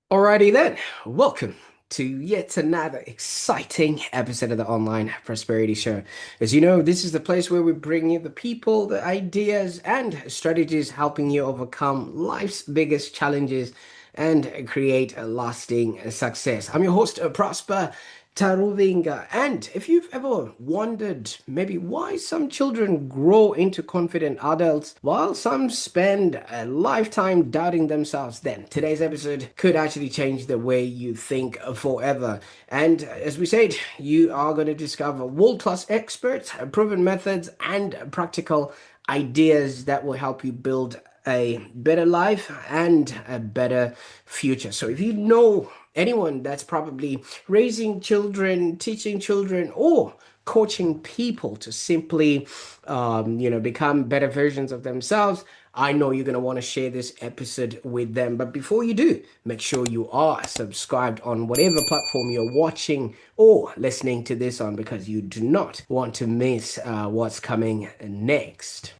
Alrighty then, welcome to yet another exciting episode of the Online Prosperity Show. As you know, this is the place where we bring you the people, the ideas, and strategies helping you overcome life's biggest challenges and create a lasting success. I'm your host, Prosper Taruvinga. And if you've ever wondered maybe why some children grow into confident adults while some spend a lifetime doubting themselves, then today's episode could actually change the way you think forever. And as we said, you are going to discover world-class experts, proven methods, and practical ideas that will help you build a better life and a better future. So if you know anyone that's probably raising children, teaching children, or coaching people to simply, become better versions of themselves, I know you're going to want to share this episode with them. But before you do, make sure you are subscribed on whatever platform you're watching or listening to this on because you do not want to miss what's coming next.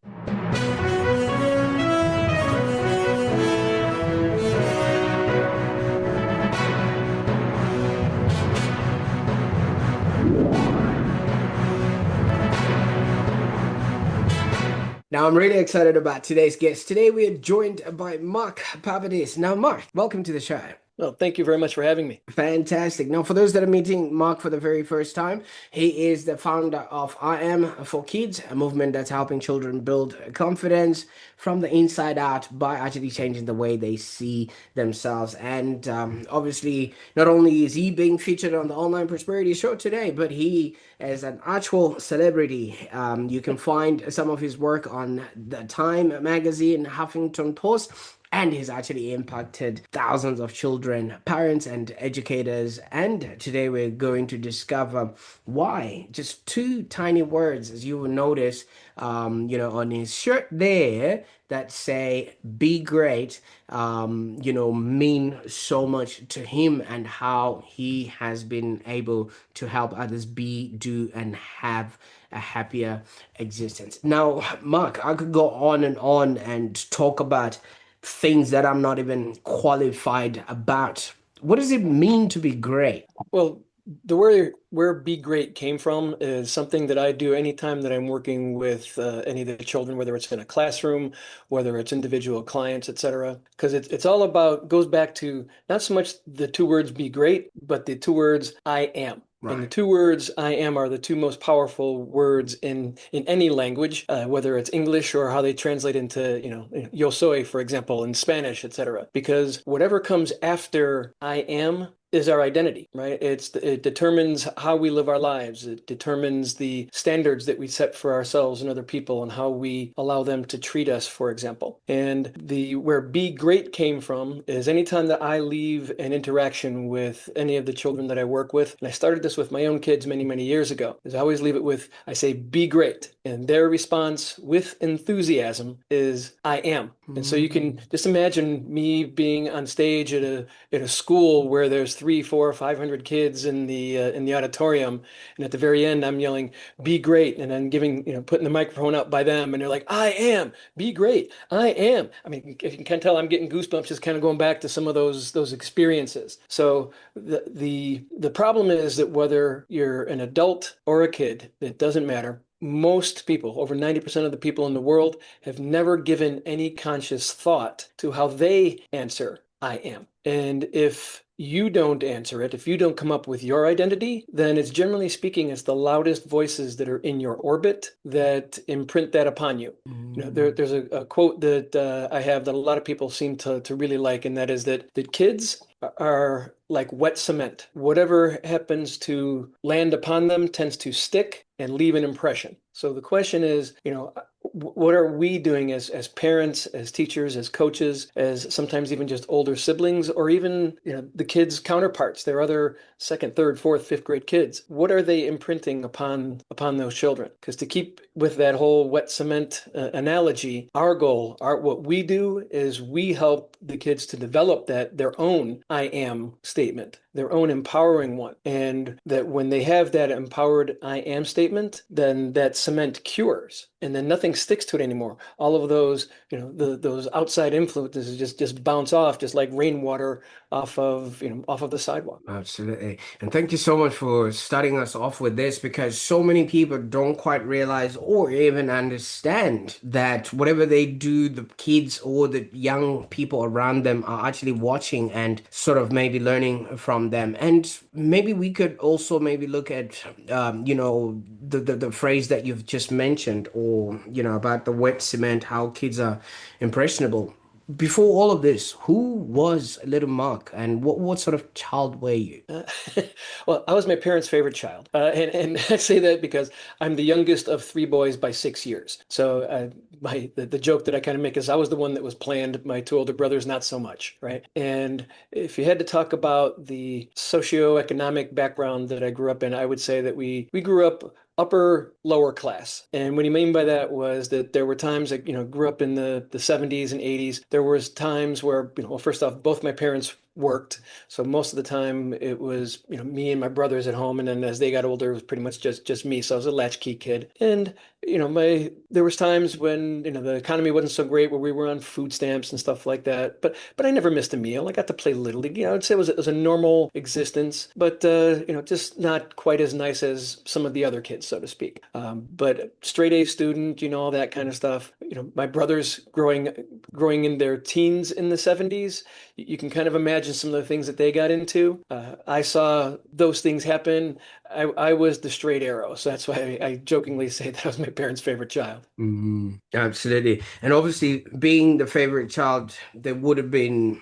Now, I'm really excited about today's guest. Today, we are joined by Mark Papadas. Now, Mark, welcome to the show. Well, thank you very much for having me. Fantastic. Now, for those that are meeting Mark for the very first time, he is the founder of I Am for Kids, a movement that's helping children build confidence from the inside out by actually changing the way they see themselves. And obviously, not only is he being featured on the Online Prosperity Show today, but he is an actual celebrity. You can find some of his work on the Time magazine, Huffington Post, and he's actually impacted thousands of children, parents, and educators. And today we're going to discover why just two tiny words, as you will notice, on his shirt there that say "Be Great," mean so much to him and how he has been able to help others be, do, and have a happier existence. Now, Mark, I could go on and talk about things that I'm not even qualified about. What does it mean to be great? Well, the where be great came from is something that I do anytime that I'm working with any of the children, whether it's in a classroom, whether it's individual clients, etc. Because it's all about goes back to not so much the two words be great, but the two words I am. And the Right. two words I am are the two most powerful words in any language, whether it's English or how they translate into, yo soy, for example, in Spanish, etc. Because whatever comes after I am is our identity, right? It determines how we live our lives. It determines the standards that we set for ourselves and other people and how we allow them to treat us, for example. And the where be great came from is anytime that I leave an interaction with any of the children that I work with, and I started this with my own kids many, many years ago, is I always leave it with, I say, be great. And their response with enthusiasm is, I am. And so you can Mm. just imagine me being on stage at a school where there's 3, 4, 500 kids in the auditorium, and at the very end I'm yelling, "Be great!" and then putting the microphone up by them, and they're like, "I am, be great, I am." I mean, if you can tell, I'm getting goosebumps just kind of going back to some of those experiences. So the problem is that whether you're an adult or a kid, it doesn't matter. Most people, over 90% of the people in the world, have never given any conscious thought to how they answer I am. And if you don't answer it, if you don't come up with your identity, then it's generally speaking, it's the loudest voices that are in your orbit that imprint that upon you. Mm. There's a quote that I have that a lot of people seem to really like, and that is that kids are like wet cement. Whatever happens to land upon them tends to stick and leave an impression. So the question is, what are we doing as parents, as teachers, as coaches, as sometimes even just older siblings, or even the kids' counterparts, their other second, third, fourth, fifth grade kids? What are they imprinting upon those children? Because to keep with that whole wet cement analogy, our goal, what we do is we help the kids to develop that their own I am statement, their own empowering one. And that when they have that empowered I am statement, then that cement cures and then nothing sticks to it anymore. All of those, those outside influences just bounce off just like rainwater off of the sidewalk. Absolutely. And thank you so much for starting us off with this because so many people don't quite realize or even understand that whatever they do, the kids or the young people around them are actually watching and sort of maybe learning from them. And maybe we could also maybe look at, the phrase that you've just mentioned or, about the wet cement, how kids are impressionable. Before all of this, who was little Mark and what sort of child were you? Uh, well, I was my parents' favorite child. And I say that because I'm the youngest of three boys by 6 years. So the joke that I kind of make is I was the one that was planned. My two older brothers, not so much, right? And if you had to talk about the socioeconomic background that I grew up in, I would say that we grew up upper lower class. And what he mean by that was that there were times that, grew up in the 70s and 80s. There was times where, well, first off, both my parents worked. So most of the time it was, me and my brothers at home. And then as they got older, it was pretty much just me. So I was a latchkey kid. And, there was times when, the economy wasn't so great where we were on food stamps and stuff like that. But I never missed a meal. I got to play Little League. I'd say it was a normal existence, but, just not quite as nice as some of the other kids, so to speak. But straight A student, all that kind of stuff. My brothers growing in their teens in the 70s, you can kind of imagine some of the things that they got into. I saw those things happen. I was the straight arrow, so that's why I jokingly say that I was my parents' favorite child. Absolutely. And obviously, being the favorite child, there would have been,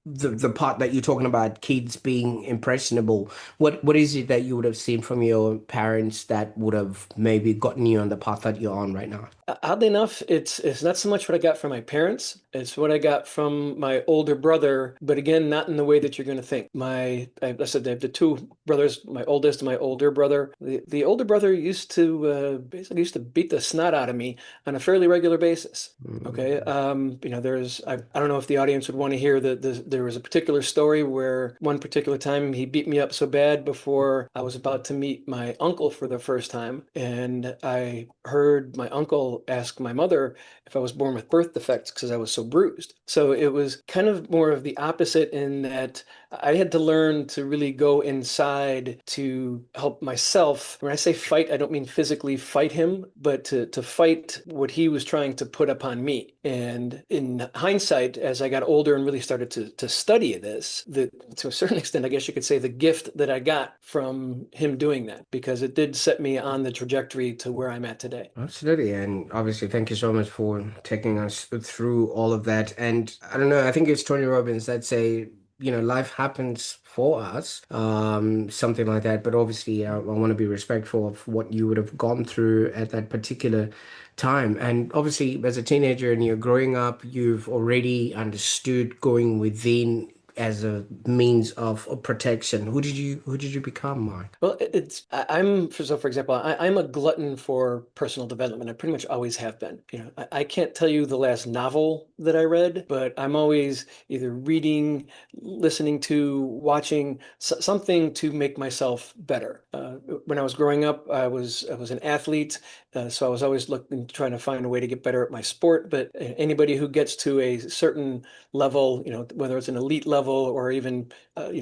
the part that you're talking about, kids being impressionable. What is it that you would have seen from your parents that would have maybe gotten you on the path that you're on right now? Oddly enough, it's not so much what I got from my parents. It's what I got from my older brother, but again, not in the way that you're going to think. I said I have the two brothers, my oldest and my older brother. The older brother used to basically used to beat the snot out of me on a fairly regular basis. Okay. Mm. I don't know if the audience would want to hear that there was a particular story where one particular time he beat me up so bad before I was about to meet my uncle for the first time. And I heard my uncle ask my mother if I was born with birth defects because I was so bruised. So it was kind of more of the opposite in that I had to learn to really go inside to help myself. When I say fight, I don't mean physically fight him, but to fight what he was trying to put upon me. And in hindsight, as I got older and really started to study this, to a certain extent, I guess you could say the gift that I got from him doing that, because it did set me on the trajectory to where I'm at today. Absolutely. And obviously, thank you so much for taking us through all of that. And I don't know, I think it's Tony Robbins that say, life happens for us, something like that. But obviously, I want to be respectful of what you would have gone through at that particular time. And obviously, as a teenager and you're growing up, you've already understood going within as a means of protection. Who did you become, Mark? Well, for example, I'm a glutton for personal development. I pretty much always have been. I can't tell you the last novel that I read, but I'm always either reading, listening to, watching something to make myself better. When I was growing up, I was an athlete, so I was always looking, trying to find a way to get better at my sport. But anybody who gets to a certain level, whether it's an elite level or even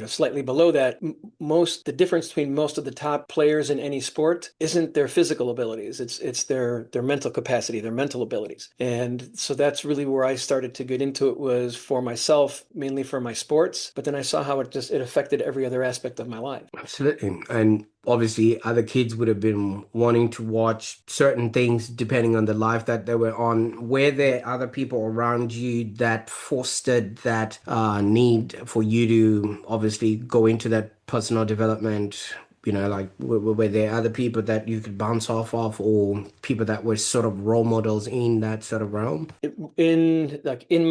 slightly below that, the difference between most of the top players in any sport isn't their physical abilities. It's their mental capacity, their mental abilities. And so that's really where I started to get into it, was for myself, mainly for my sports. But then I saw how it affected every other aspect of my life. Absolutely. And obviously, other kids would have been wanting to watch certain things depending on the life that they were on. Were there other people around you that fostered that need for you to obviously go into that personal development? Like were there other people that you could bounce off of, or people that were sort of role models in that sort of realm? In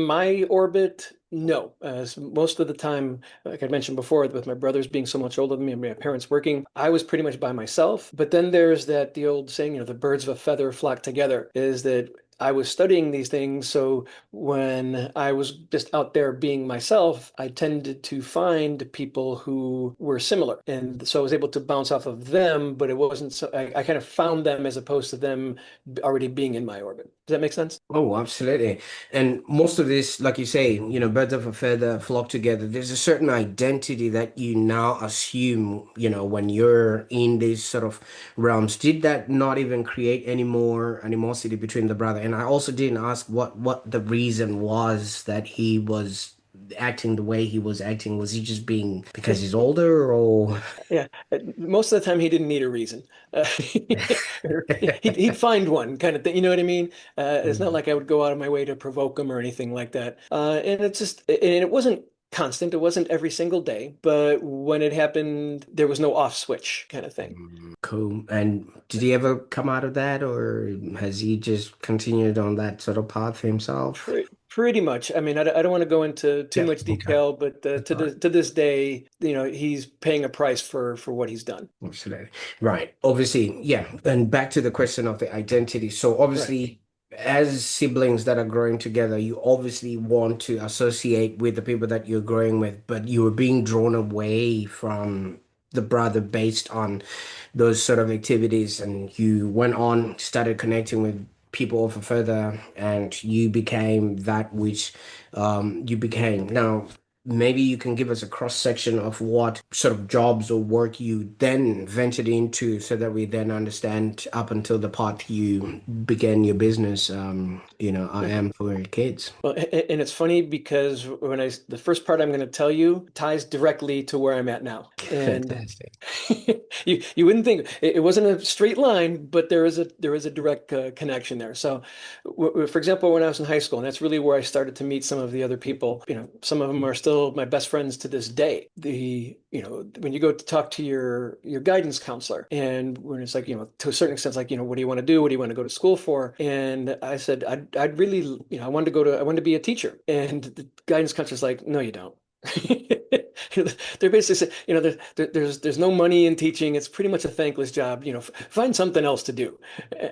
my orbit, no. Most of the time, like I mentioned before, with my brothers being so much older than me and my parents working, I was pretty much by myself. But then there's the old saying, the birds of a feather flock together, is that I was studying these things. So when I was just out there being myself, I tended to find people who were similar. And so I was able to bounce off of them, but it wasn't so I kind of found them as opposed to them already being in my orbit. Does that make sense? Oh, absolutely. And most of this, like you say, birds of a feather flock together. There's a certain identity that you now assume, when you're in these sort of realms. Did that not even create any more animosity between the brother? And I also didn't ask what the reason was that he was acting the way he was acting. Was he just being because he's older or? Yeah, most of the time he didn't need a reason. He'd find one kind of thing. You know what I mean? It's not like I would go out of my way to provoke him or anything like that. And it wasn't constant. It wasn't every single day, but when it happened, there was no off switch kind of thing. Cool. And did he ever come out of that, or has he just continued on that sort of path himself? Pretty much. I mean, I don't want to go into too Yeah. much Okay. detail, but That's all right. to this day, he's paying a price for what he's done. Absolutely. Right. Obviously, yeah. And back to the question of the identity. So Right. obviously, as siblings that are growing together, you obviously want to associate with the people that you're growing with, but you were being drawn away from the brother based on those sort of activities, and you went on, started connecting with people over further, and you became that which you became. Now, maybe you can give us a cross section of what sort of jobs or work you then ventured into so that we then understand up until the part you began your business, I am for kids. Well, and it's funny because the first part I'm going to tell you ties directly to where I'm at now. And Fantastic. you wouldn't think it wasn't a straight line, but there is a direct connection there. So, for example, when I was in high school, and that's really where I started to meet some of the other people. Some of them are still my best friends to this day. When you go to talk to your guidance counselor, and when it's like, to a certain extent, it's like, what do you want to do? What do you want to go to school for? And I said, I'd really, I wanted to be a teacher. And the guidance counselor's like, no, you don't. They're basically saying, there's no money in teaching. It's pretty much a thankless job. Find something else to do.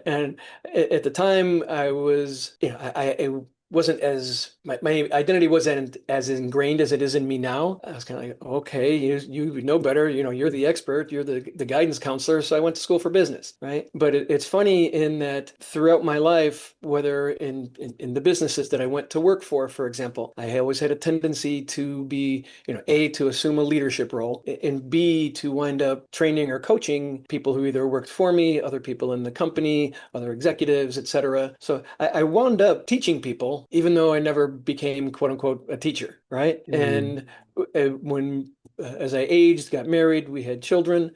And at the time, I was, I wasn't as my identity wasn't as ingrained as it is in me now. I was kind of like, okay, you know better. You're the expert. You're the guidance counselor. So I went to school for business, right? But it's funny in that throughout my life, whether in the businesses that I went to work for example, I always had a tendency to be, A, to assume a leadership role, and B, to wind up training or coaching people who either worked for me, other people in the company, other executives, etc. So I wound up teaching people, even though I never became quote unquote a teacher, right? Mm. And as I aged, got married, we had children.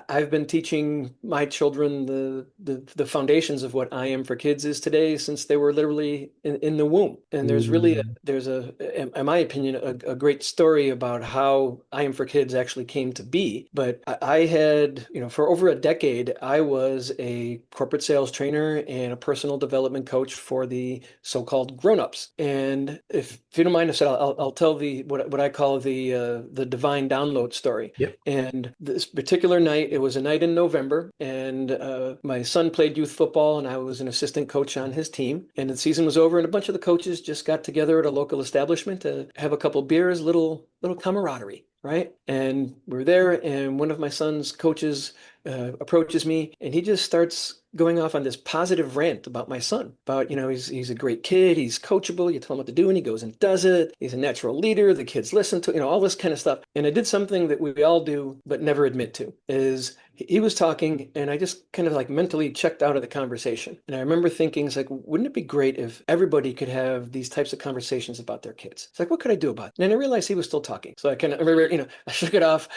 I've been teaching my children the foundations of what I Am for Kids is today since they were literally in the womb. And there's really Mm. in my opinion, a great story about how I Am for Kids actually came to be. But I had, for over a decade, I was a corporate sales trainer and a personal development coach for the so-called grown-ups. And if you don't mind, I said I'll tell the what I call the divine download story. Yep. And this particular night, it was a night in November, and my son played youth football, and I was an assistant coach on his team. And the season was over, and a bunch of the coaches just got together at a local establishment to have a couple beers, little camaraderie, right? And we're there, and one of my son's coaches approaches me, and he just starts going off on this positive rant about my son. About, he's a great kid, he's coachable, you tell him what to do, and he goes and does it. He's a natural leader, the kids listen to, all this kind of stuff. And I did something that we all do but never admit to, is he was talking, and I just kind of like mentally checked out of the conversation. And I remember thinking, it's like, wouldn't it be great if everybody could have these types of conversations about their kids? It's like, what could I do about it? And then I realized he was still talking. So I kind of remember, I shook it off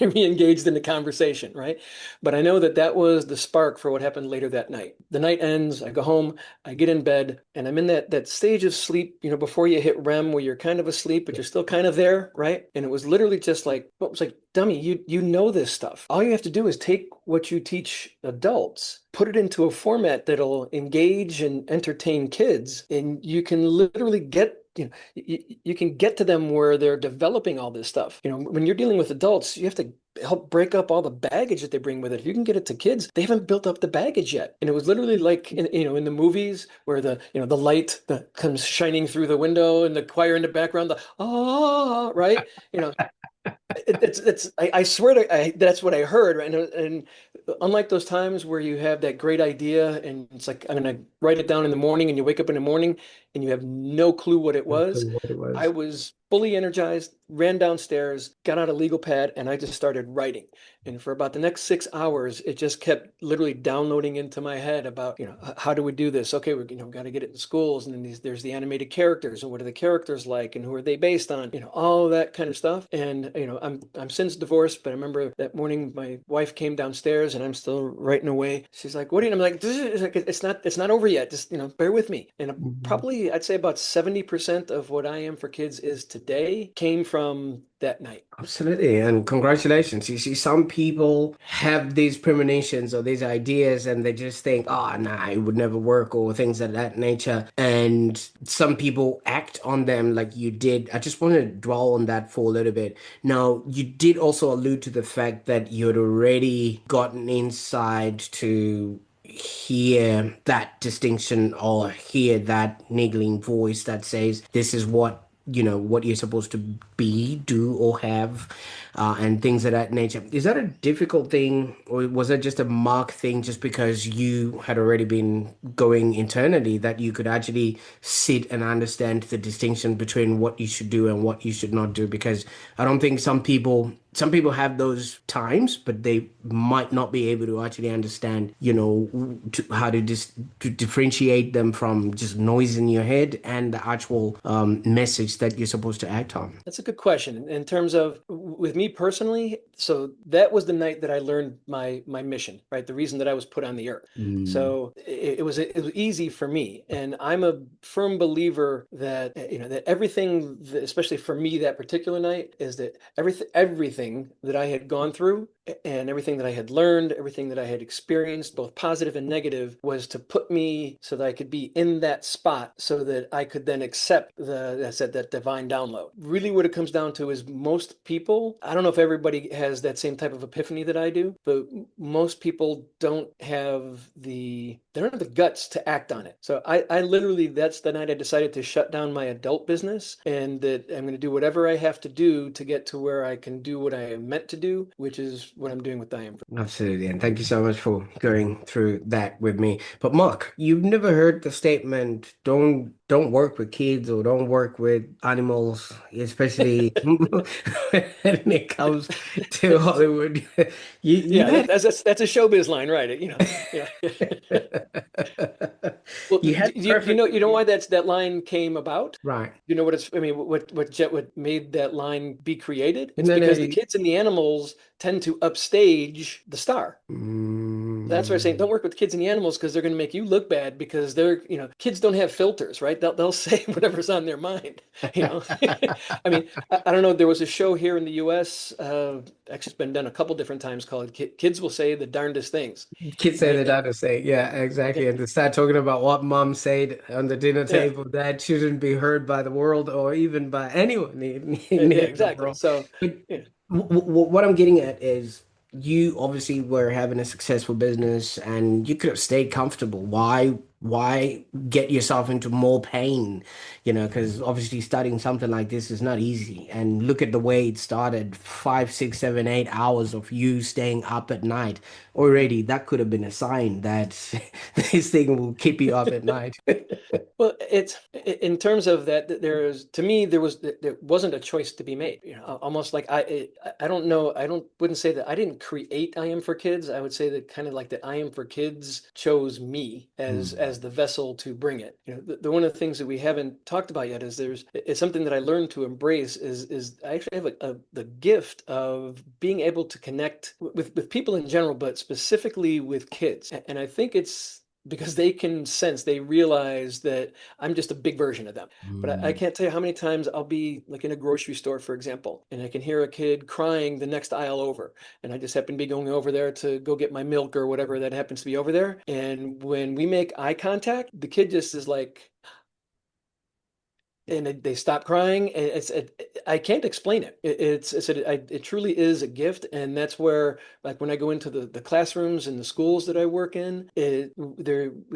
and re-engaged in the conversation, right? But I know that was the spark for what happened later that night. The night ends, I go home, I get in bed, and I'm in that stage of sleep, before you hit REM where you're kind of asleep, but you're still kind of there, right? And it was literally just like, well, it was like, dummy, you know this stuff. All you have to do is take what you teach adults, put it into a format that'll engage and entertain kids, and you can literally get you can get to them where they're developing all this stuff. When you're dealing with adults, you have to help break up all the baggage that they bring with it. If you can get it to kids, they haven't built up the baggage yet. And it was literally like in the movies where the light that comes shining through the window and the choir in the background, the right? You know, I swear that's what I heard, right? And unlike those times where you have that great idea and it's like I'm gonna write it down in the morning and you wake up in the morning and you have no clue what it was. What it I was. was fully energized, ran downstairs, got out a legal pad, and I just started writing. And for about the next 6 hours, it just kept literally downloading into my head about, how do we do this? Okay, got to get it in schools, and then there's the animated characters, and what are the characters like, and who are they based on? All that kind of stuff. And I'm since divorced, but I remember that morning my wife came downstairs, and I'm still writing away. She's like, "What are you?" And I'm like, "This is like it's not over yet. Just bear with me." And Mhm. probably I'd say about 70% of what I am for kids is today came from that night. Absolutely, and congratulations. You see, some people have these premonitions or these ideas, and they just think, "Oh, nah, it would never work," or things of that nature. And some people act on them like you did. I just want to dwell on that for a little bit. Now, you did also allude to the fact that you had already gotten inside to hear that distinction or hear that niggling voice that says, "This is what you're supposed to be, do, or have, and things of that nature." Is that a difficult thing, or was that just a Mark thing just because you had already been going internally that you could actually sit and understand the distinction between what you should do and what you should not do? Because I don't think some people have those times, but they might not be able to actually understand, how to differentiate them from just noise in your head and the actual message that you're supposed to act on. That's a good question. In terms of with me personally, so that was the night that I learned my mission, right? The reason that I was put on the earth. Mm, So it was easy for me, and I'm a firm believer that that everything, especially for me that particular night, is that everything that I had gone through and everything that I had learned, everything that I had experienced, both positive and negative, was to put me so that I could be in that spot so that I could then accept that divine download. Really what it comes down to is most people, I don't know if everybody has that same type of epiphany that I do, but most people they don't have the guts to act on it. So I literally, that's the night I decided to shut down my adult business and that I'm going to do whatever I have to do to get to where I can do what I am meant to do, which is what I'm doing with I Am. absolutely. And thank you so much for going through that with me. But Mark, you've never heard the statement, don't work with kids or don't work with animals, especially when it comes to Hollywood. You've Yeah, had that's a showbiz line, right? Yeah. Well, you had perfect you know why that line came about? right. You know what it's, I mean, what made that line be created? And It's then because the kids and the animals tend to upstage the star. That's why I'm saying mm, don't work with kids and the animals because they're going to make you look bad because kids don't have filters, right? They'll say whatever's on their mind, you know. I mean, I don't know. There was a show here in the U.S. Actually, it's been done a couple different times called Kids Will Say the Darndest Things, kids say right? the dad say, yeah, exactly. And to start talking about what mom said on the dinner Yeah, table that shouldn't be heard by the world or even by anyone yeah, near the exactly. world. So, But yeah. what I'm getting at is you obviously were having a successful business and you could have stayed comfortable. Why get yourself into more pain? Because obviously starting something like this is not easy. And look at the way it started, 5, 6, 7, 8 hours of you staying up at night. Already, that could have been a sign that this thing will keep you up at night. Well, it's in terms of that. There's to me there wasn't a choice to be made. Almost like I don't know. Wouldn't say that I didn't create I Am for Kids. I would say that kind of like that I Am for Kids chose me as Mm, the vessel to bring it. The one of the things that we haven't talked about yet is it's something that I learned to embrace is I actually have the gift of being able to connect with people in general, but specifically with kids, and I think it's because they realize that I'm just a big version of them. But I mm. can't tell you how many times I'll be like in a grocery store, for example, and I can hear a kid crying the next aisle over. And I just happen to be going over there to go get my milk or whatever that happens to be over there. And when we make eye contact, the kid just is like, and they stop crying. And I can't explain it. It truly is a gift, and that's where, like, when I go into the classrooms and the schools that I work in, we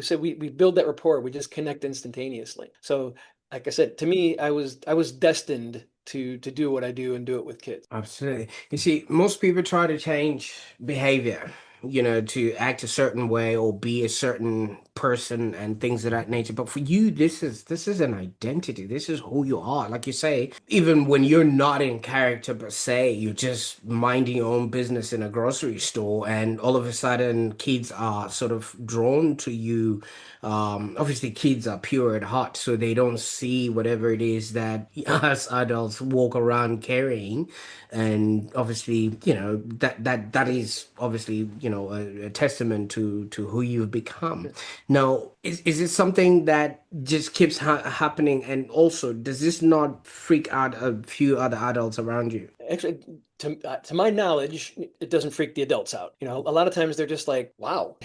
said we build that rapport. We just connect instantaneously. So, like I said, to me, I was destined to do what I do and do it with kids. Absolutely. You see, most people try to change behavior, to act a certain way or be a certain person and things of that nature. But for you, this is an identity. This is who you are. Like you say, even when you're not in character per se, you're just minding your own business in a grocery store, and all of a sudden kids are sort of drawn to you. Obviously kids are pure at heart, so they don't see whatever it is that us adults walk around carrying. And obviously, that is obviously, a testament to who you've become. Now, is it something that just keeps happening? And also, does this not freak out a few other adults around you? Actually, to my knowledge, it doesn't freak the adults out. A lot of times they're just like, "Wow,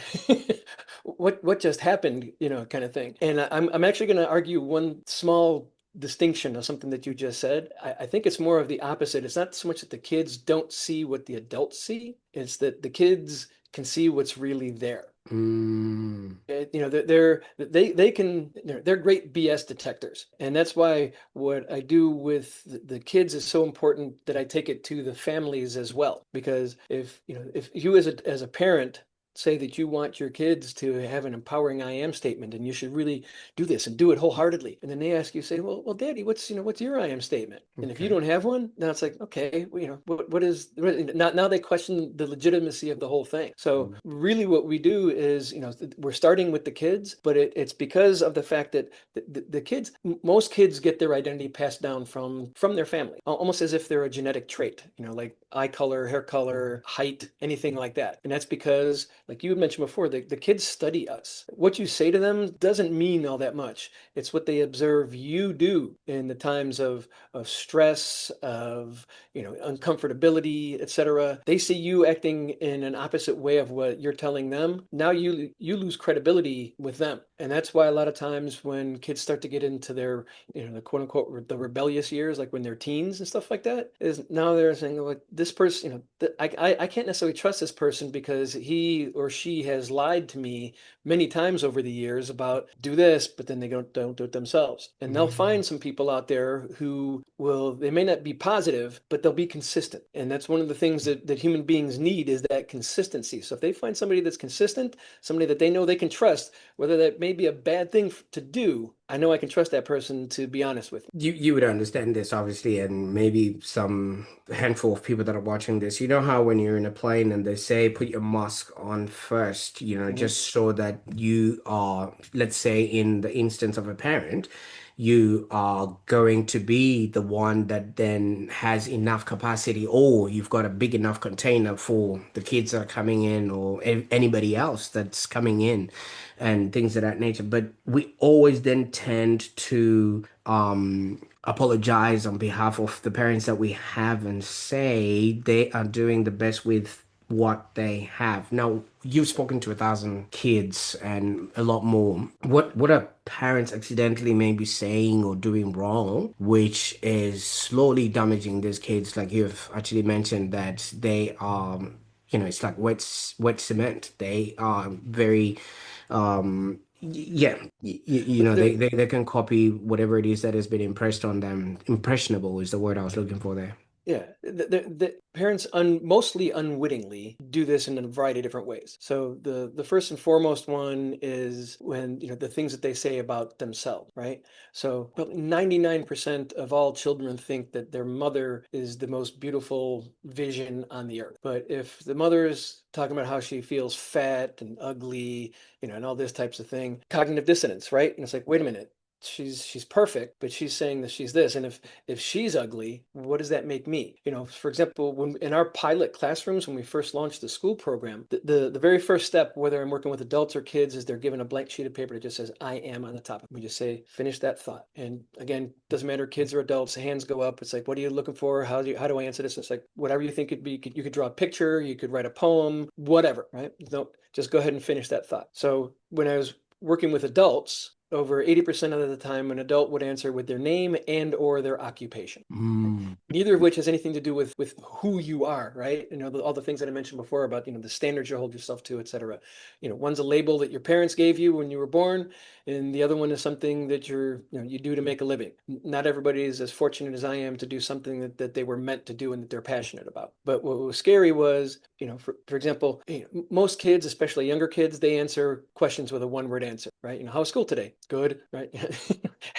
what just happened?" Kind of thing. And I'm actually going to argue one small distinction of something that you just said. I think it's more of the opposite. It's not so much that the kids don't see what the adults see; it's that the kids can see what's really there. Mm, They're great BS detectors, and that's why what I do with the kids is so important, that I take it to the families as well. Because if you as a parent say that you want your kids to have an empowering I am statement, and you should really do this and do it wholeheartedly, and then they ask you, say, well, Daddy, what's your I am statement? And if you okay. don't have one, now it's like, okay, well, now they question the legitimacy of the whole thing. So really what we do is, we're starting with the kids, but it's because of the fact that the kids, most kids get their identity passed down from their family, almost as if they're a genetic trait, like eye color, hair color, height, anything like that. And that's because, like you had mentioned before, the kids study us. What you say to them doesn't mean all that much. It's what they observe you do in the times of stress, of uncomfortability, etc. They see you acting in an opposite way of what you're telling them. Now you lose credibility with them. And that's why a lot of times when kids start to get into their, the quote unquote the rebellious years, like when they're teens and stuff like that, is now they're saying, like, this person, I can't necessarily trust this person because he or she has lied to me many times over the years about do this, but then they don't do it themselves. And they'll Mm. find some people out there who they may not be positive, but they'll be consistent. And that's one of the things that human beings need, is that consistency. So if they find somebody that's consistent, somebody that they know they can trust, whether that may be a bad thing to do, I know I can trust that person to be honest with me. You would understand this obviously, and maybe some handful of people that are watching this. You know how when you're in a plane and they say put your mask on first, Mhm. just so that you are, let's say in the instance of a parent, you are going to be the one that then has enough capacity, or you've got a big enough container for the kids that are coming in, or anybody else that's coming in, and things of that nature. But we always then tend to apologize on behalf of the parents that we have and say they are doing the best with what they have. Now, you've spoken to 1,000 kids and a lot more. What are parents accidentally maybe saying or doing wrong, which is slowly damaging these kids? Like you've actually mentioned that they are, it's like wet cement. They are very yeah, There, they can copy whatever it is that has been impressed on them. Impressionable is the word I was looking for there. Yeah, the parents mostly unwittingly do this in a variety of different ways. So the first and foremost one is when, the things that they say about themselves, right? So probably 99% of all children think that their mother is the most beautiful vision on the earth. But if the mother is talking about how she feels fat and ugly, and all this types of thing, cognitive dissonance, right? And it's like, wait a minute. She's perfect, but she's saying that she's this. And if she's ugly, what does that make me? For example, when in our pilot classrooms, when we first launched the school program, the very first step, whether I'm working with adults or kids, is they're given a blank sheet of paper that just says I am on the top. We just say, finish that thought. And again, doesn't matter, kids or adults, hands go up. It's like, what are you looking for? How do I answer this? It's like, whatever you think it'd be. You could draw a picture, you could write a poem, whatever, right? No, just go ahead and finish that thought. So when I was working with adults, over 80% of the time, an adult would answer with their name and or their occupation. Right? Mm. Neither of which has anything to do with who you are, right? All the things that I mentioned before about, the standards you hold yourself to, et cetera. One's a label that your parents gave you when you were born, and the other one is something that you do to make a living. Not everybody is as fortunate as I am to do something that they were meant to do and that they're passionate about. But what was scary was, for example, most kids, especially younger kids, they answer questions with a one-word answer, right? How was school today? Good, right?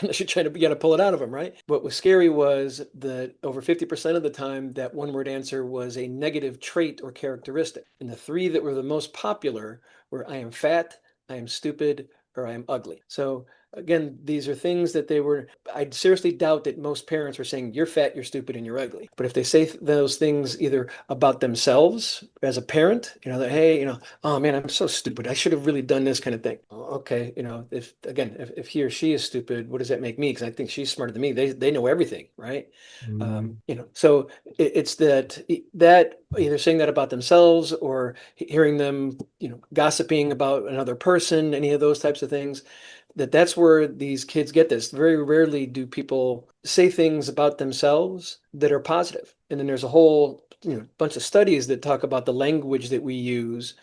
Unless you're trying to, you got to pull it out of them, right? What was scary was that over 50% of the time, that one-word answer was a negative trait or characteristic. And the three that were the most popular were I am fat, I am stupid, or I am ugly. So again, these are things that I'd seriously doubt that most parents were saying, you're fat, you're stupid, and you're ugly. But if they say those things either about themselves as a parent, that, hey, oh man, I'm so stupid. I should have really done this kind of thing. Okay, if he or she is stupid, what does that make me? Because I think she's smarter than me. They know everything, right? Mm. So it's that either saying that about themselves or hearing them, gossiping about another person, any of those types of things, that's where these kids get this. Very rarely do people say things about themselves that are positive. And then there's a whole, bunch of studies that talk about the language that we use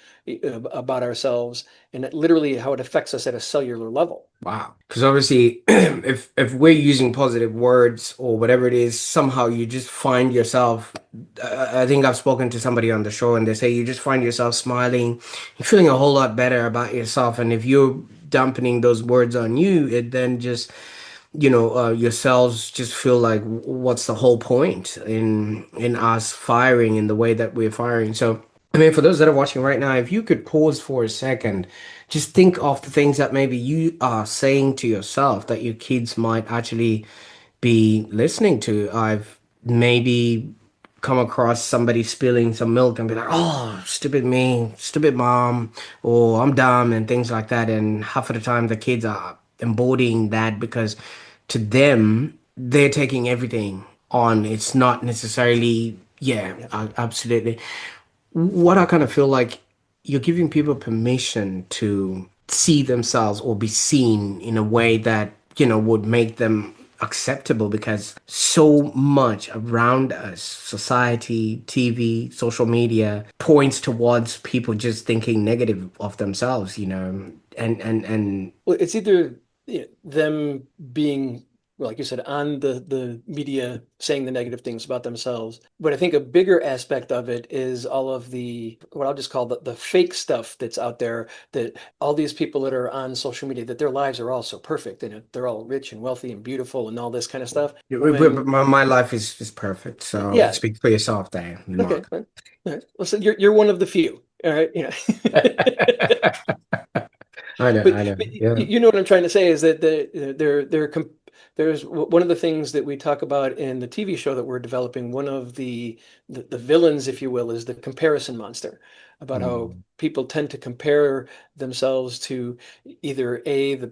about ourselves and literally how it affects us at a cellular level. Wow. Because obviously, if we're using positive words or whatever it is, somehow you just find yourself. I think I've spoken to somebody on the show, and they say you just find yourself smiling, you're feeling a whole lot better about yourself. And if you're dampening those words on you, it then just your cells just feel like, what's the whole point in us firing in the way that we're firing? So, I mean, for those that are watching right now, if you could pause for a second, just think of the things that maybe you are saying to yourself that your kids might actually be listening to. I've maybe come across somebody spilling some milk and be like, oh, stupid me, stupid mom, or I'm dumb, and things like that. And half of the time, the kids are embodying that because to them, they're taking everything on. It's not necessarily, yeah, Yeah. absolutely. What I kind of feel like you're giving people permission to see themselves or be seen in a way that, would make them acceptable because so much around us, society, TV, social media, points towards people just thinking negative of themselves, and Well, it's either them being, well, like you said, on the media saying the negative things about themselves. But I think a bigger aspect of it is all of what I'll just call the fake stuff that's out there, that all these people that are on social media, that their lives are all so perfect and they're all rich and wealthy and beautiful and all this kind of stuff. but When, my life is perfect. So yeah, speak for yourself there, okay. Mark. All right. Well, so you're one of the few. All right. I know, But, I know. but Yeah. you know what I'm trying to say is that there's one of the things that we talk about in the TV show that we're developing. One of the villains, if you will, is the comparison monster, about how Mm. people tend to compare themselves to either the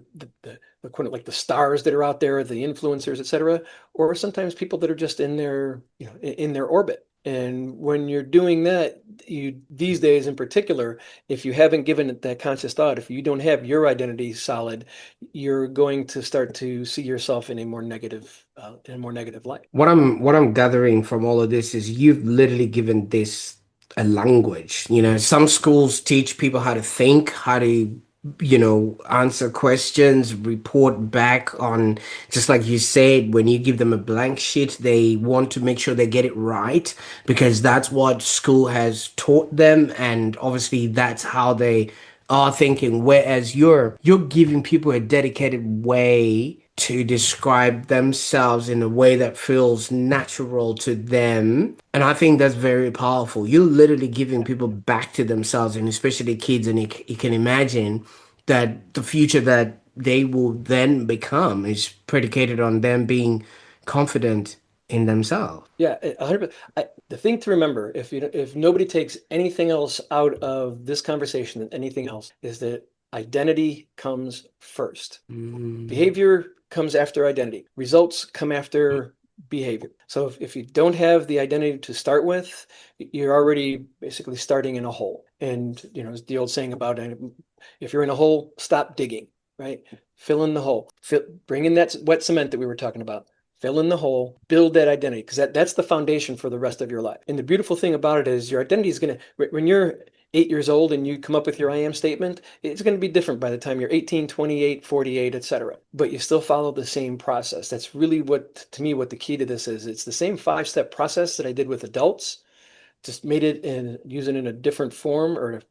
quote, like the stars that are out there, the influencers, et cetera, or sometimes people that are just in their, in their orbit. And when you're doing that, these days in particular, if you haven't given it that conscious thought, if you don't have your identity solid, you're going to start to see yourself in a more negative light. What I'm gathering from all of this is you've literally given this a language. Some schools teach people how to think, how to, answer questions, report back on, just like you said, when you give them a blank sheet, they want to make sure they get it right because that's what school has taught them, and obviously that's how they are thinking. Whereas you're giving people a dedicated way to describe themselves in a way that feels natural to them. And I think that's very powerful. You're literally giving people back to themselves, and especially kids. And you can imagine that the future that they will then become is predicated on them being confident in themselves. Yeah, 100%. The thing to remember, if nobody takes anything else out of this conversation than anything else, is that identity comes first. Mm. Behavior comes after identity. Results come after behavior. So if you don't have the identity to start with, you're already basically starting in a hole. And it's the old saying about if you're in a hole, stop digging. right? Fill in the hole. Bring in that wet cement that we were talking about. Fill in the hole, build that identity, because that's the foundation for the rest of your life. And the beautiful thing about it is your identity is going to, when you're 8 years old and you come up with your I am statement, it's going to be different by the time you're 18, 28, 48, etc. But you still follow the same process. That's really what, to me, what the key to this is. It's the same 5-step process that I did with adults, just made it and use it in a different form, or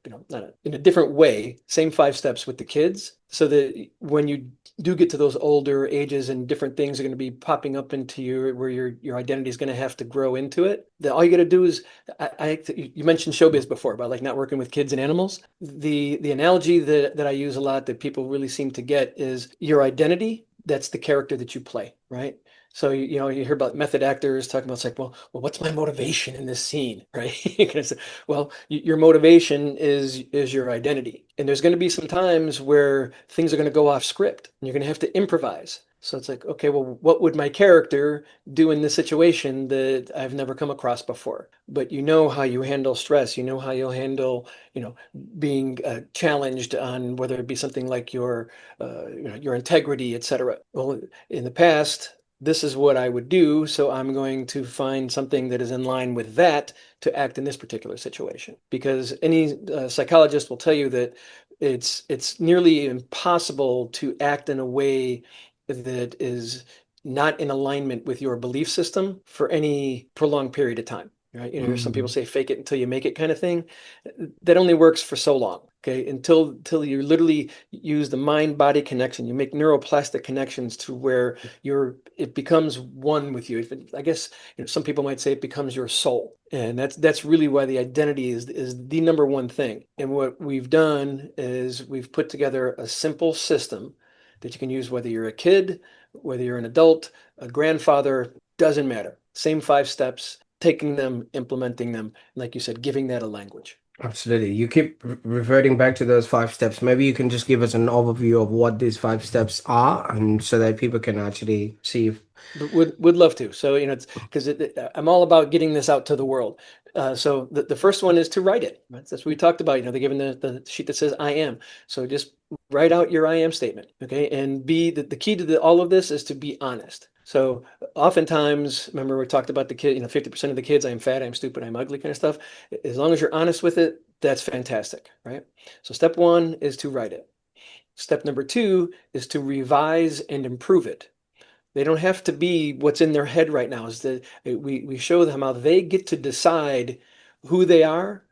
in a different way, same 5 steps with the kids, so that when you do get to those older ages and different things are going to be popping up into you where your identity is going to have to grow into it, that all you got to do is, you mentioned showbiz before about like not working with kids and animals. The analogy that I use a lot that people really seem to get is your identity, that's the character that you play, right? So you hear about method actors talking about, it's like, well, what's my motivation in this scene, right? Well, your motivation is your identity, and there's going to be some times where things are going to go off script, and you're going to have to improvise. So it's like, okay, well, what would my character do in this situation that I've never come across before? But you know how you handle stress, you know how you'll handle, being challenged on whether it be something like your integrity, etc. Well, in the past, this is what I would do, so I'm going to find something that is in line with that to act in this particular situation. Because any psychologist will tell you that it's nearly impossible to act in a way that is not in alignment with your belief system for any prolonged period of time. Right? Some people Mm. say fake it until you make it kind of thing. That only works for so long. Okay, until you literally use the mind-body connection, you make neuroplastic connections to where it becomes one with you. I guess some people might say it becomes your soul, and that's really why the identity is the number one thing. And what we've done is we've put together a simple system that you can use whether you're a kid, whether you're an adult, a grandfather, doesn't matter. Same 5 steps, taking them, implementing them, and like you said, giving that a language. Absolutely. You keep reverting back to those 5 steps. Maybe you can just give us an overview of what these 5 steps are, and so that people can actually see if. But would love to. So, it's because I'm all about getting this out to the world. So the first one is to write it. Right? That's what we talked about. They're given the sheet that says I am. So just write out your I am statement. Okay. And the key to all of this is to be honest. So oftentimes, remember we talked about the kid, 50% of the kids, I am fat, I am stupid, I'm ugly kind of stuff. As long as you're honest with it, that's fantastic. Right. So step one is to write it. Step number two is to revise and improve it. They don't have to be what's in their head right now. Is that we show them how they get to decide who they are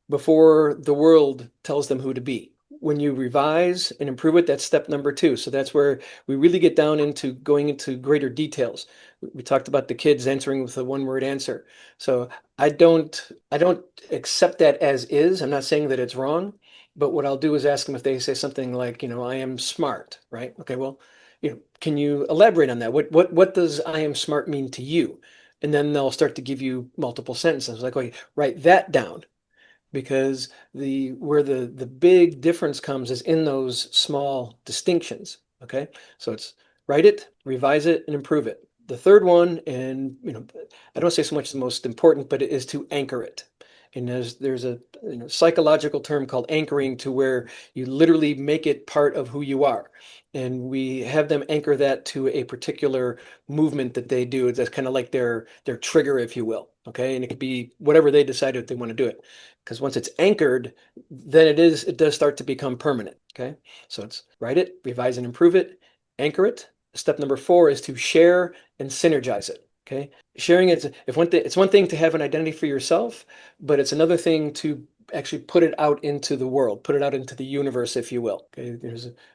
before the world tells them who to be. When you revise and improve it, that's step number two. So that's where we really get down into going into greater details. We talked about the kids answering with a one-word answer. So I don't accept that as is. I'm not saying that it's wrong, but what I'll do is ask them if they say something like, I am smart, right? Okay, well, can you elaborate on that? What does I am smart mean to you? And then they'll start to give you multiple sentences like, okay, write that down, because where the big difference comes is in those small distinctions. Okay, so it's write it, revise it, and improve it. The third one, and I don't say so much the most important, but it is to anchor it. And there's a psychological term called anchoring, to where you literally make it part of who you are. And we have them anchor that to a particular movement that they do. That's kind of like their trigger, if you will. Okay, and it could be whatever they decide that they want to do it. Because once it's anchored, then it does start to become permanent. Okay, so it's write it, revise and improve it, anchor it. Step number four is to share and synergize it. Okay, sharing it, it's one thing to have an identity for yourself, but it's another thing to actually put it out into the world, put it out into the universe, if you will. Okay,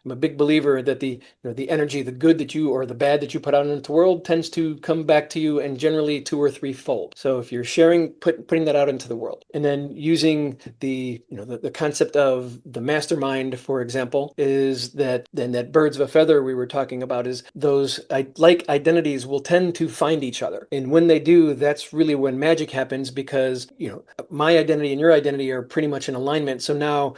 I'm a big believer that the energy, the good that you or the bad that you put out into the world tends to come back to you, and generally 2 or 3 fold. So if you're sharing, putting that out into the world, and then using the concept of the mastermind, for example, is that then that birds of a feather we were talking about, is those like identities will tend to find each other, and when they do, that's really when magic happens, because my identity and your identity are pretty much in alignment. So now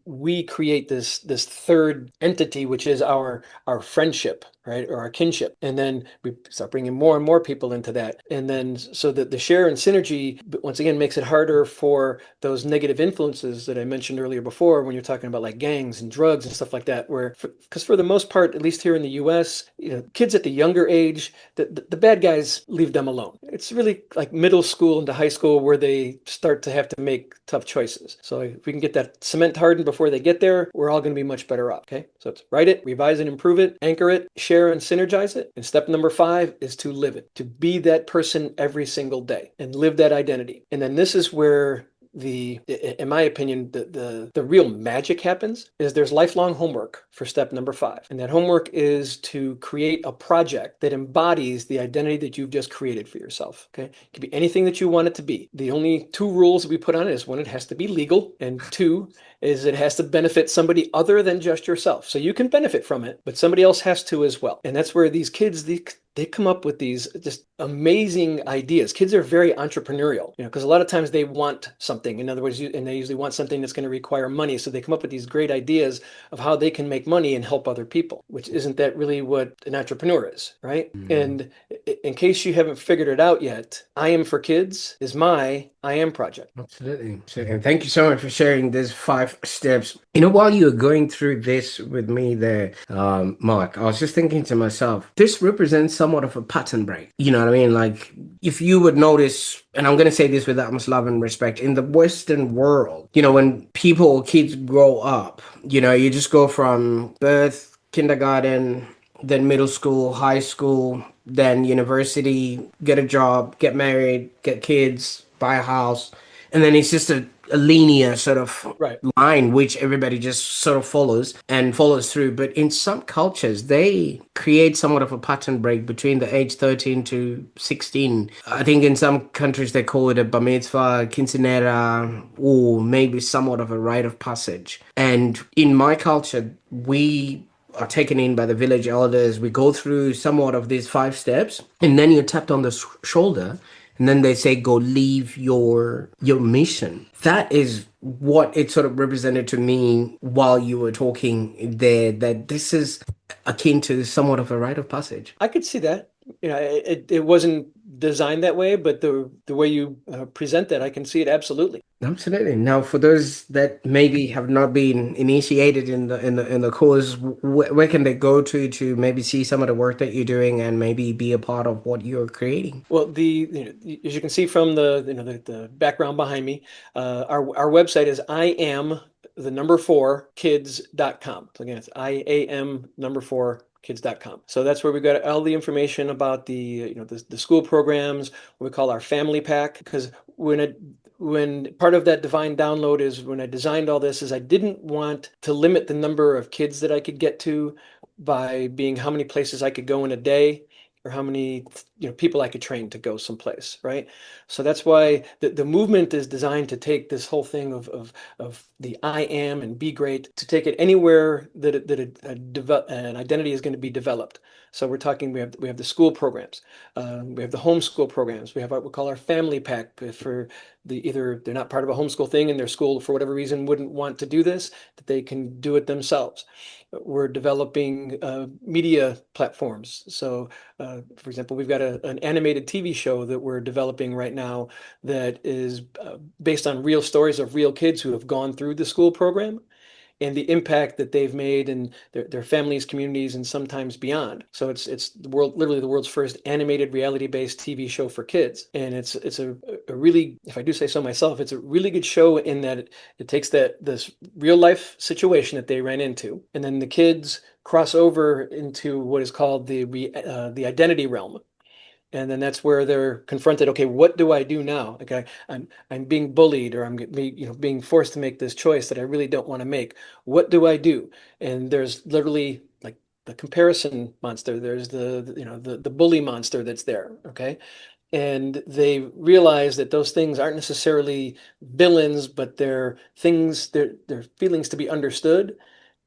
we create this third entity, which is our friendship, right? Or our kinship. And then we start bringing more and more people into that. And then so that the share and synergy, once again, makes it harder for those negative influences that I mentioned earlier before when you're talking about like gangs and drugs and stuff like that, where, because for the most part, at least here in the US, kids at the younger age, the bad guys leave them alone. It's really like middle school into high school where they start to have to make tough choices. So if we can get that cement hardened before they get there, we're all going to be much better off. Okay. So it's write it, revise and improve it, anchor it, share and synergize it. And step number 5 is to live it, to be that person every single day and live that identity. And then this is where in my opinion, the real magic happens is there's lifelong homework for step number 5. And that homework is to create a project that embodies the identity that you've just created for yourself. Okay. It can be anything that you want it to be. The only 2 rules that we put on it is 1, it has to be legal, and 2 is it has to benefit somebody other than just yourself. So you can benefit from it, but somebody else has to as well. And that's where these kids, they come up with these just amazing ideas. Kids are very entrepreneurial, because a lot of times they want something. In other words, and they usually want something that's going to require money. So they come up with these great ideas of how they can make money and help other people, which isn't that really what an entrepreneur is, right? Mm. And in case you haven't figured it out yet, I Am for Kids is my I Am project. Absolutely. So, and thank you so much for sharing these 5 steps. While you were going through this with me there, Mark, I was just thinking to myself, this represents somewhat of a pattern break. You know what I mean? Like, if you would notice, and I'm going to say this with utmost love and respect, in the Western world, when people, kids grow up, you just go from birth, kindergarten, then middle school, high school, then university, get a job, get married, get kids, buy a house, and then it's just a linear sort of Right. line which everybody just sort of follows and follows through. But in some cultures, they create somewhat of a pattern break between the age 13 to 16. I think in some countries they call it a bar mitzvah, quinceanera, or maybe somewhat of a rite of passage. And in my culture, we are taken in by the village elders. We go through somewhat of these 5 steps, and then you're tapped on the shoulder, and then they say, "Go leave your mission." That is what it sort of represented to me while you were talking there. That this is akin to somewhat of a rite of passage. I could see that. It wasn't designed that way, but the way you present that, I can see it absolutely. Absolutely. Now, for those that maybe have not been initiated in the course, where can they go to maybe see some of the work that you're doing and maybe be a part of what you're creating? Well, as you can see from the background behind me, our website is I am the number 4 kids.com. So again, it's IAM number 4 kids.com. So that's where we got all the information about the school programs, what we call our family pack. Because when part of that divine download is when I designed all this is I didn't want to limit the number of kids that I could get to by being how many places I could go in a day or how many people I could train to go someplace, right? So that's why the movement is designed to take this whole thing of the I am and be great, to take it anywhere an identity is going to be developed. So we're talking, we have the school programs, we have the homeschool programs, we have what we call our family pack for either they're not part of a homeschool thing and their school for whatever reason wouldn't want to do this, that they can do it themselves. We're developing media platforms. So, for example, we've got an animated TV show that we're developing right now that is based on real stories of real kids who have gone through the school program and the impact that they've made in their families, communities, and sometimes beyond. So it's literally the world's first animated reality-based TV show for kids, and it's a really, if I do say so myself, it's a really good show in that it takes this real life situation that they ran into, and then the kids cross over into what is called the identity realm. And then that's where they're confronted. Okay, what do I do now? Okay, I'm being bullied, or I'm being forced to make this choice that I really don't want to make. What do I do? And there's literally like the comparison monster. There's the bully monster that's there. Okay, and they realize that those things aren't necessarily villains, but they're things. They're feelings to be understood,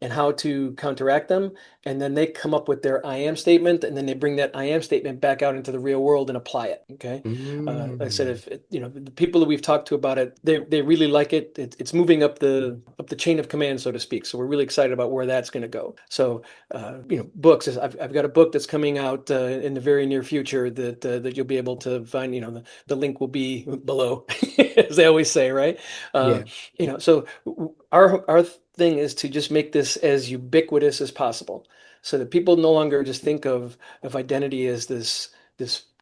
and how to counteract them. And then they come up with their I am statement, and then they bring that I am statement back out into the real world and apply it. Okay. Like I said, Mm. if the people that we've talked to about it, they really like it. It's moving up the chain of command, so to speak. So we're really excited about where that's going to go. So books. I've got a book that's coming out in the very near future that you'll be able to find. The link will be below, as they always say, right? Yeah. Um, so our thing is to just make this as ubiquitous as possible, so that people no longer just think of identity as this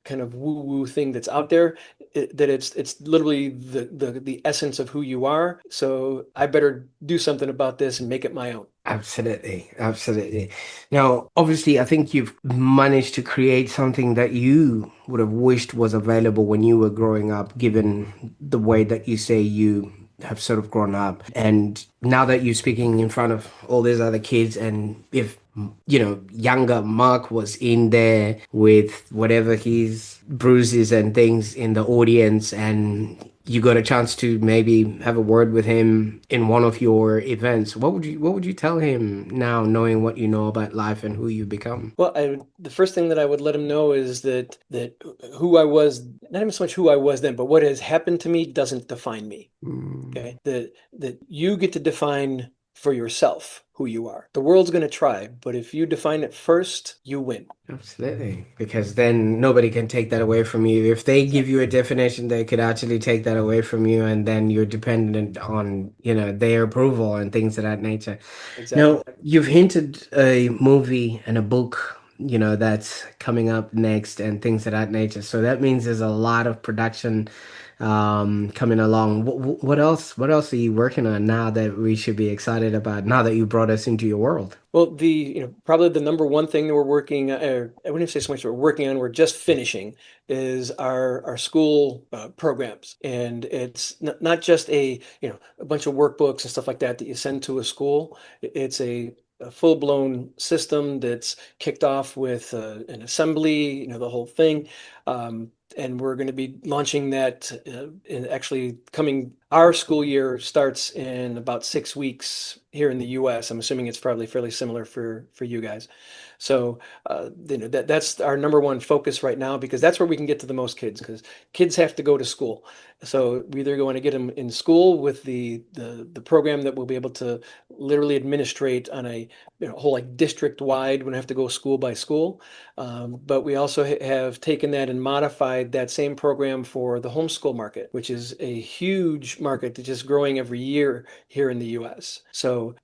kind of woo-woo thing that's out there. That it's literally the essence of who you are. So I better do something about this and make it my own. Absolutely, absolutely. Now, obviously, I think you've managed to create something that you would have wished was available when you were growing up, given the way that you say you have sort of grown up. And now that you're speaking in front of all these other kids, and if younger Mark was in there with whatever his bruises and things in the audience, and you got a chance to maybe have a word with him in one of your events, what would you tell him now, knowing what you know about life and who you become? Well, the first thing that I would let him know is that who I was, not even so much who I was then, but what has happened to me doesn't define me. Mm. Okay. That you get to define for yourself who you are. The world's going to try, but if you define it first, you win. Absolutely, because then nobody can take that away from you. If they give Exactly. you a definition, they could actually take that away from you, and then you're dependent on, their approval and things of that nature. Exactly. Now, you've hinted a movie and a book, that's coming up next and things of that nature. So that means there's a lot of production coming along. What else? What else are you working on now that we should be excited about? Now that you brought us into your world. Well, probably the number one thing that we're working, or I wouldn't even say so much we're working on, we're just finishing, is our school programs, and it's not just a bunch of workbooks and stuff like that you send to a school. It's a full-blown system that's kicked off with an assembly, the whole thing. And we're going to be launching that in actually coming. Our school year starts in about 6 weeks here in the U.S. I'm assuming it's probably fairly similar for you guys. So that's our number one focus right now, because that's where we can get to the most kids, because kids have to go to school. So we either going to get them in school with the program that we'll be able to literally administrate on a whole like district wide. We don't have to go school by school. But we also have taken that and modified that same program for the homeschool market, which is a huge market that's just growing every year here in the US. So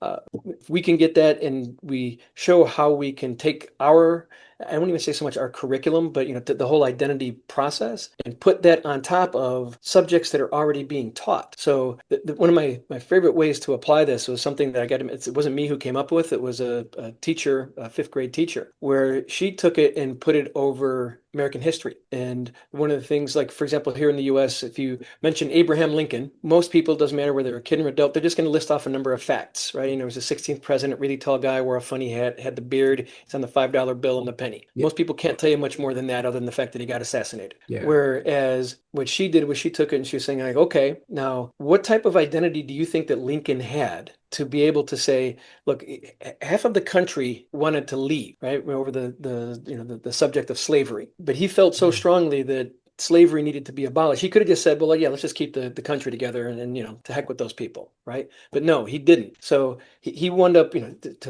if we can get that and we show how we can take I won't even say so much our curriculum, but the whole identity process, and put that on top of subjects that are already being taught. So one of my favorite ways to apply this was something that it wasn't me who came up with. It was a teacher, a fifth grade teacher, where she took it and put it over American history. And one of the things, like, for example, here in the US, if you mention Abraham Lincoln, most people, doesn't matter whether they're a kid or adult, they're just going to list off a number of facts, right? He was the 16th president, really tall guy, wore a funny hat, had the beard, he's on the $5 bill and the penny. Yeah, Most people can't tell you much more than that, other than the fact that he got assassinated. yeah. Whereas what she did was she took it and she was saying, like, okay, now what type of identity do you think that Lincoln had to be able to say, look, half of the country wanted to leave, right, over the subject of slavery, but he felt so strongly that slavery needed to be abolished. He could have just said, well, yeah, let's just keep the country together, and to heck with those people, right? But no, he didn't. So he wound up, to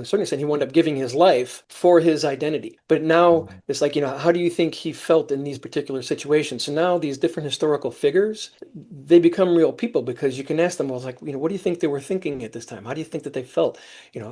a certain extent, he wound up giving his life for his identity. But now it's like, how do you think he felt in these particular situations? So now these different historical figures, they become real people, because you can ask them, well, it's like, what do you think they were thinking at this time? How do you think that they felt?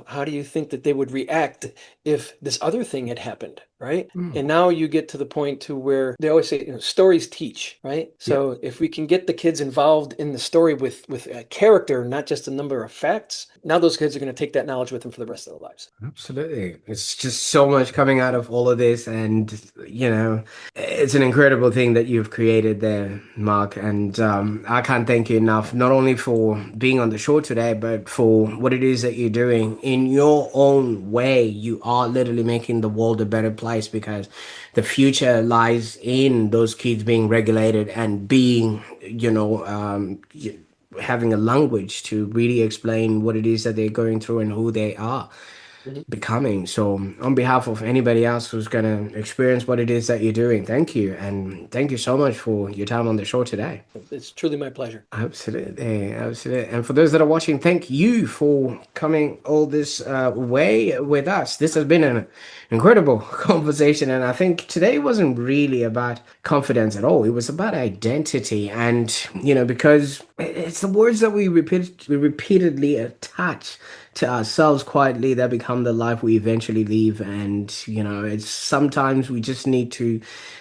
How do you think that they would react if this other thing had happened, right? Mm. And now you get to the point to where they always say, stories teach, right? Yeah. So if we can get the kids involved in the story with a character, not just a number of facts, now those kids are going to take that knowledge with them for the rest of their lives. Absolutely. It's just so much coming out of all of this. And, it's an incredible thing that you've created there, Mark. And I can't thank you enough, not only for being on the show today, but for what it is that you're doing in your own way. You are literally making the world a better place, because the future lies in those kids being regulated and being, having a language to really explain what it is that they're going through and who they are Mhm. becoming. So, on behalf of anybody else who's going to experience what it is that you're doing, thank you. And thank you so much for your time on the show today. It's truly my pleasure. Absolutely, absolutely. And for those that are watching, thank you for coming all this way with us. This has been an incredible conversation, and I think today wasn't really about confidence at all. It was about identity, and because it's the words that we repeatedly attach to ourselves quietly that become the life we eventually live. And it's sometimes we just need to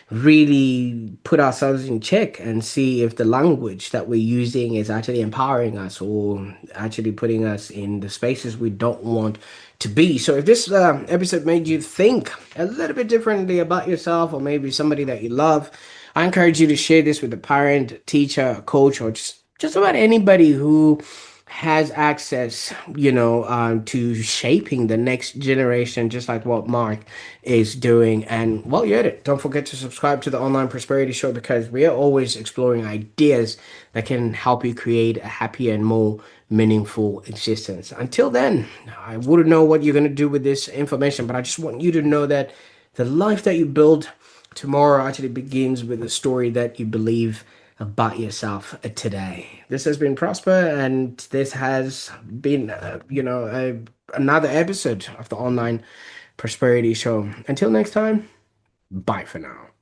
really put ourselves in check and see if the language that we're using is actually empowering us or actually putting us in the spaces we don't want to be. So if this episode made you think a little bit differently about yourself or maybe somebody that you love, I encourage you to share this with a parent, teacher, coach, or just about anybody who has access, to shaping the next generation, just like what Mark is doing. And while you're at it, don't forget to subscribe to the Online Prosperity Show because we are always exploring ideas that can help you create a happier and more meaningful existence. Until then, I wouldn't know what you're going to do with this information, but I just want you to know that the life that you build tomorrow actually begins with a story that you believe about yourself today. This has been Prosper, and this has been, another episode of the Online Prosperity Show. Until next time, bye for now.